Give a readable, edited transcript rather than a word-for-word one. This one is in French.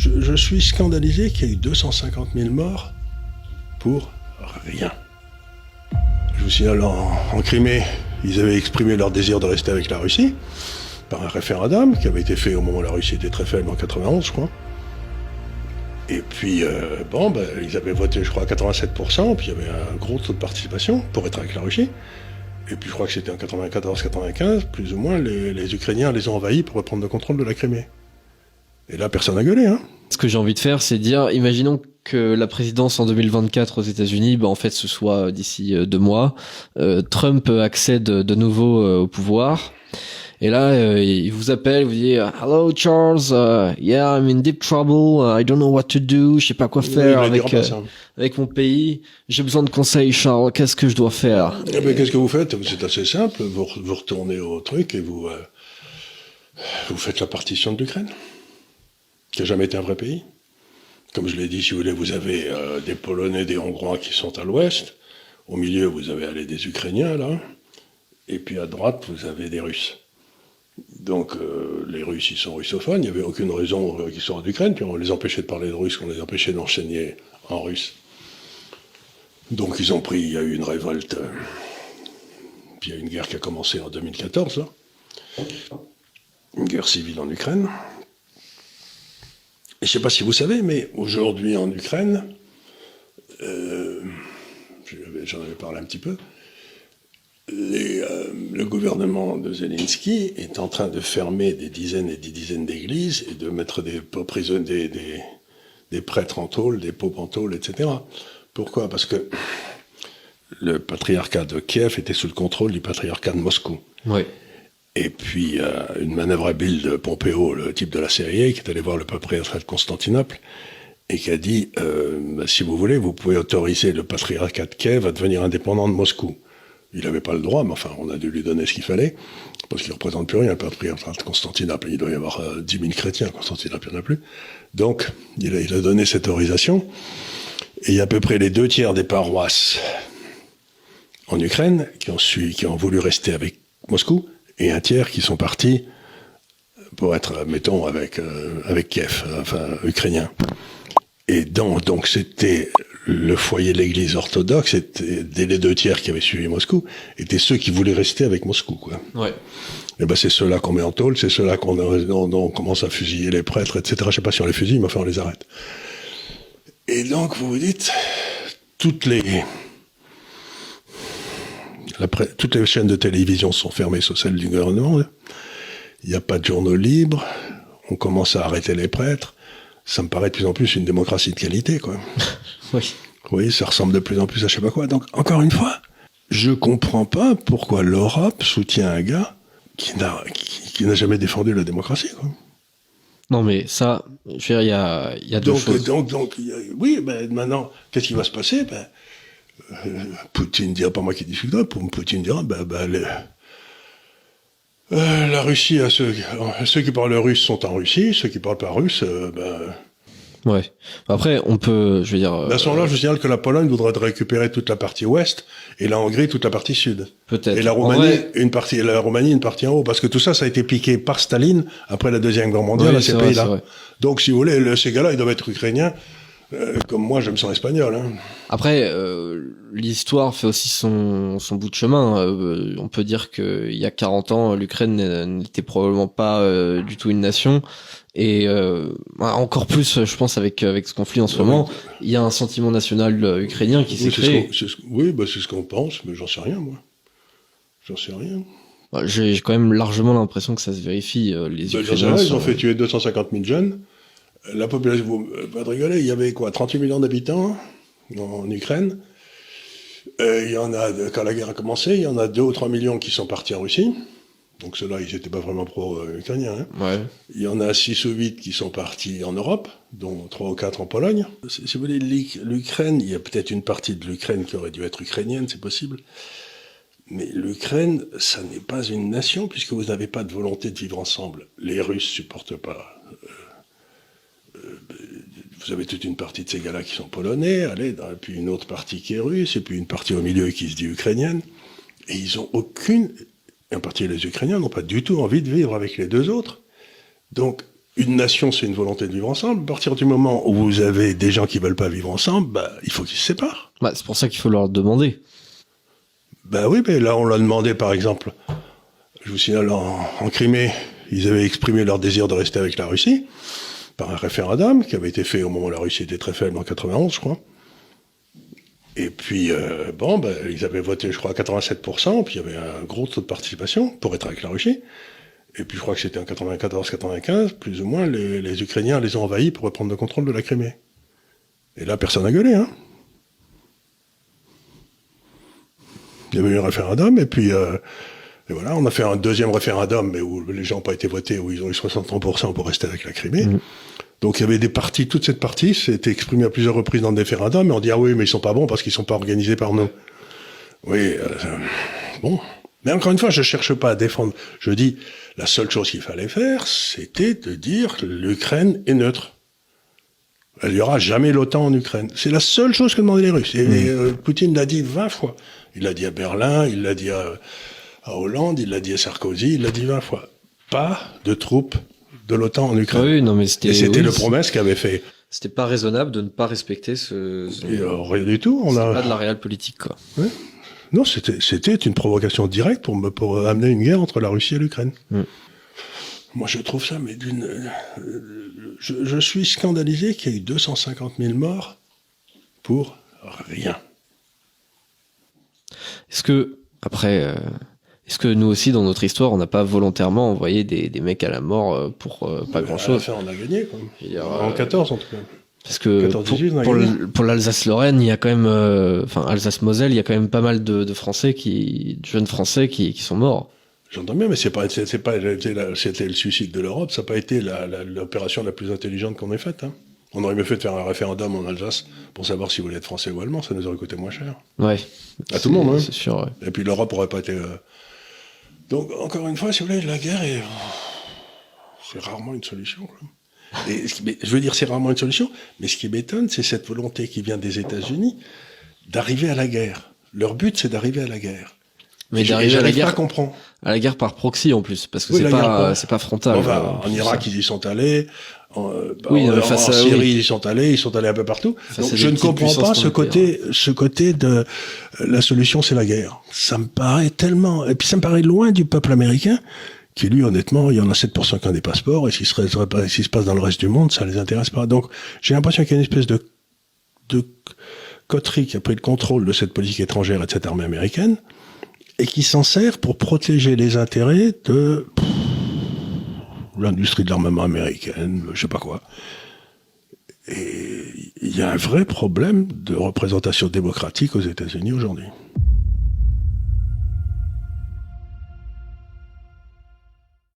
Je suis scandalisé qu'il y ait eu 250 000 morts pour rien. Je vous signale, en Crimée, ils avaient exprimé leur désir de rester avec la Russie par un référendum qui avait été fait au moment où la Russie était très faible, en 91, je crois. Et puis, ils avaient voté, je crois, à 87%, puis il y avait un gros taux de participation pour être avec la Russie. Et puis je crois que c'était en 94-95, plus ou moins, les Ukrainiens les ont envahis pour reprendre le contrôle de la Crimée. Et là, personne n'a gueulé, hein. Ce que j'ai envie de faire, c'est dire, imaginons que la présidence en 2024 aux États-Unis, en fait, ce soit d'ici 2 mois. Trump accède de nouveau au pouvoir. Et là, il vous appelle, vous dit Hello Charles, yeah, I'm in deep trouble, I don't know what to do, je sais pas quoi faire avec mon pays. J'ai besoin de conseils, Charles, qu'est-ce que je dois faire? Qu'est-ce que vous faites? C'est assez simple, vous retournez au truc et vous faites la partition de l'Ukraine, qui n'a jamais été un vrai pays. Comme je l'ai dit, si vous voulez, vous avez des Polonais, des Hongrois qui sont à l'ouest. Au milieu, vous avez des Ukrainiens, là. Et puis à droite, vous avez des Russes. Donc les Russes, ils sont russophones. Il n'y avait aucune raison qu'ils soient d'Ukraine. Puis on les empêchait de parler de russe, on les empêchait d'enseigner en russe. Donc ils ont pris, il y a eu une révolte. Puis il y a une guerre qui a commencé en 2014, là. Une guerre civile en Ukraine. Et je ne sais pas si vous savez, mais aujourd'hui en Ukraine, j'en avais parlé un petit peu, le gouvernement de Zelensky est en train de fermer des dizaines et des dizaines d'églises et de mettre des prêtres en tôle, des popes en tôle, etc. Pourquoi? Parce que le patriarcat de Kiev était sous le contrôle du patriarcat de Moscou. Oui. Et puis, une manœuvre habile de Pompeo, le type de la CIA, qui est allé voir le patriarcat de Constantinople et qui a dit si vous voulez, vous pouvez autoriser le patriarcat de Kiev à devenir indépendant de Moscou. Il n'avait pas le droit, mais enfin, on a dû lui donner ce qu'il fallait, parce qu'il ne représente plus rien, le patriarcat de Constantinople. Il doit y avoir 10 000 chrétiens, Constantinople, il n'y en a plus. Donc, il a donné cette autorisation. Et il y a à peu près les 2 tiers des paroisses en Ukraine qui ont voulu rester avec Moscou, et 1 tiers qui sont partis pour être, mettons, avec Kiev, enfin, ukrainien. Et donc c'était le foyer de l'église orthodoxe, c'était les 2 tiers qui avaient suivi Moscou, étaient ceux qui voulaient rester avec Moscou, quoi. Ouais. Et c'est ceux-là qu'on met en tôle, c'est ceux-là on commence à fusiller les prêtres, etc. Je ne sais pas si on les fusille, mais enfin on les arrête. Et donc vous vous dites, toutes les chaînes de télévision sont fermées, sauf celles du gouvernement. Il n'y a pas de journaux libres. On commence à arrêter les prêtres. Ça me paraît de plus en plus une démocratie de qualité, quoi. Oui. Oui, ça ressemble de plus en plus à je sais pas quoi. Donc, encore une fois, je comprends pas pourquoi l'Europe soutient un gars qui n'a jamais défendu la démocratie, quoi. Non, mais ça, je veux dire, il y a deux choses. Oui, maintenant, qu'est-ce qui va se passer? Poutine dira, pas moi qui discute, Poutine dira, la Russie, ceux qui parlent russe sont en Russie, ceux qui parlent pas russe, Ouais. Après, on peut, je veux dire. À ce moment-là, je vous signale que la Pologne voudrait récupérer toute la partie ouest et la Hongrie toute la partie sud. Peut-être. Et la Roumanie, une partie en haut, parce que tout ça, ça a été piqué par Staline après la Deuxième Guerre mondiale à ces pays-là. Donc, si vous voulez, ces gars-là, ils doivent être ukrainiens. Comme moi, je me sens espagnol. Hein. Après, l'histoire fait aussi son bout de chemin. On peut dire qu'il y a 40 ans, l'Ukraine n'était probablement pas du tout une nation. Et encore plus, je pense, avec ce conflit en ce moment, il y a un sentiment national ukrainien qui s'est créé. C'est ce qu'on pense, mais j'en sais rien, moi. J'en sais rien. J'ai quand même largement l'impression que ça se vérifie. Les Ukrainiens ils ont fait tuer 250 000 jeunes. La population, pas de rigoler, il y avait quoi, 38 millions d'habitants en Ukraine. Il y en a, quand la guerre a commencé, il y en a 2 ou 3 millions qui sont partis en Russie. Donc ceux-là, ils n'étaient pas vraiment pro-ukrainiens. Hein. Ouais. Il y en a 6 ou 8 qui sont partis en Europe, dont 3 ou 4 en Pologne. Si vous voulez, l'Ukraine, il y a peut-être une partie de l'Ukraine qui aurait dû être ukrainienne, c'est possible. Mais l'Ukraine, ça n'est pas une nation, puisque vous n'avez pas de volonté de vivre ensemble. Les Russes ne supportent pas. Vous avez toute une partie de ces gars-là qui sont polonais, et puis une autre partie qui est russe, et puis une partie au milieu qui se dit ukrainienne. Et ils n'ont aucune... Et en partie, les Ukrainiens n'ont pas du tout envie de vivre avec les 2 autres. Donc, une nation, c'est une volonté de vivre ensemble. À partir du moment où vous avez des gens qui veulent pas vivre ensemble, il faut qu'ils se séparent. Bah, c'est pour ça qu'il faut leur demander. Oui, mais là, on l'a demandé, par exemple. Je vous signale, en Crimée, ils avaient exprimé leur désir de rester avec la Russie par un référendum qui avait été fait au moment où la Russie était très faible, en 91, je crois. Et puis, ils avaient voté, je crois, à 87%, puis il y avait un gros taux de participation pour être avec la Russie. Et puis, je crois que c'était en 94-95, plus ou moins, les Ukrainiens les ont envahis pour reprendre le contrôle de la Crimée. Et là, personne n'a gueulé, hein. Il y avait eu un référendum, et puis, et voilà, on a fait un deuxième référendum, mais où les gens n'ont pas été votés, où ils ont eu 63% pour rester avec la Crimée. Mmh. Donc il y avait des partis, toute cette partie, c'était exprimé à plusieurs reprises dans le référendum, et on dit, ah oui, mais ils sont pas bons parce qu'ils sont pas organisés par nous. Oui, bon. Mais encore une fois, je cherche pas à défendre. Je dis, la seule chose qu'il fallait faire, c'était de dire l'Ukraine est neutre. Il n'y aura jamais l'OTAN en Ukraine. C'est la seule chose que demandaient les Russes. Et Poutine l'a dit 20 fois. Il l'a dit à Berlin, il l'a dit à Hollande, il l'a dit à Sarkozy, il l'a dit 20 fois. Pas de troupes de l'OTAN en Ukraine. Oui, non, mais c'était le promesse qu'avait fait. C'était pas raisonnable de ne pas respecter rien du tout. C'est pas de la réelle politique, quoi. Ouais. Non, c'était une provocation directe pour amener une guerre entre la Russie et l'Ukraine. Moi, je trouve ça, mais je suis scandalisé qu'il y ait eu 250 000 morts pour rien. Est-ce que nous aussi, dans notre histoire, on n'a pas volontairement envoyé des mecs à la mort pour pas grand-chose? On a gagné, quand même. En 14, en tout cas. Parce que 14, pour l'Alsace-Lorraine, il y a quand même, Alsace-Moselle, il y a quand même pas mal de Français de jeunes Français qui sont morts. J'entends bien, mais c'était le suicide de l'Europe, ça n'a pas été l'opération la plus intelligente qu'on ait faite, hein. On aurait mieux fait de faire un référendum en Alsace pour savoir si vous voulez être français ou allemand, ça nous aurait coûté moins cher. Ouais. À tout le monde, hein. C'est sûr, ouais. Et puis l'Europe aurait pas été... Donc, encore une fois, si vous voulez, la guerre c'est rarement une solution, quoi. Et, je veux dire, c'est rarement une solution, mais ce qui m'étonne, c'est cette volonté qui vient des États-Unis d'arriver à la guerre. Leur but, c'est d'arriver à la guerre. Mais d'arriver à la guerre, comprendre. À la guerre par proxy en plus, parce que c'est pas frontal. Enfin, en Irak, ils y sont allés. En Syrie, ils y sont allés un peu partout. Donc, je ne comprends pas ce côté de la solution, c'est la guerre. Ça me paraît tellement, et puis ça me paraît loin du peuple américain, qui lui, honnêtement, il y en a 7% qui ont des passeports, et s'il se passe dans le reste du monde, ça les intéresse pas. Donc, j'ai l'impression qu'il y a une espèce de coterie qui a pris le contrôle de cette politique étrangère et de cette armée américaine, et qui s'en sert pour protéger les intérêts de l'industrie de l'armement américaine, je sais pas quoi. Et il y a un vrai problème de représentation démocratique aux États-Unis aujourd'hui.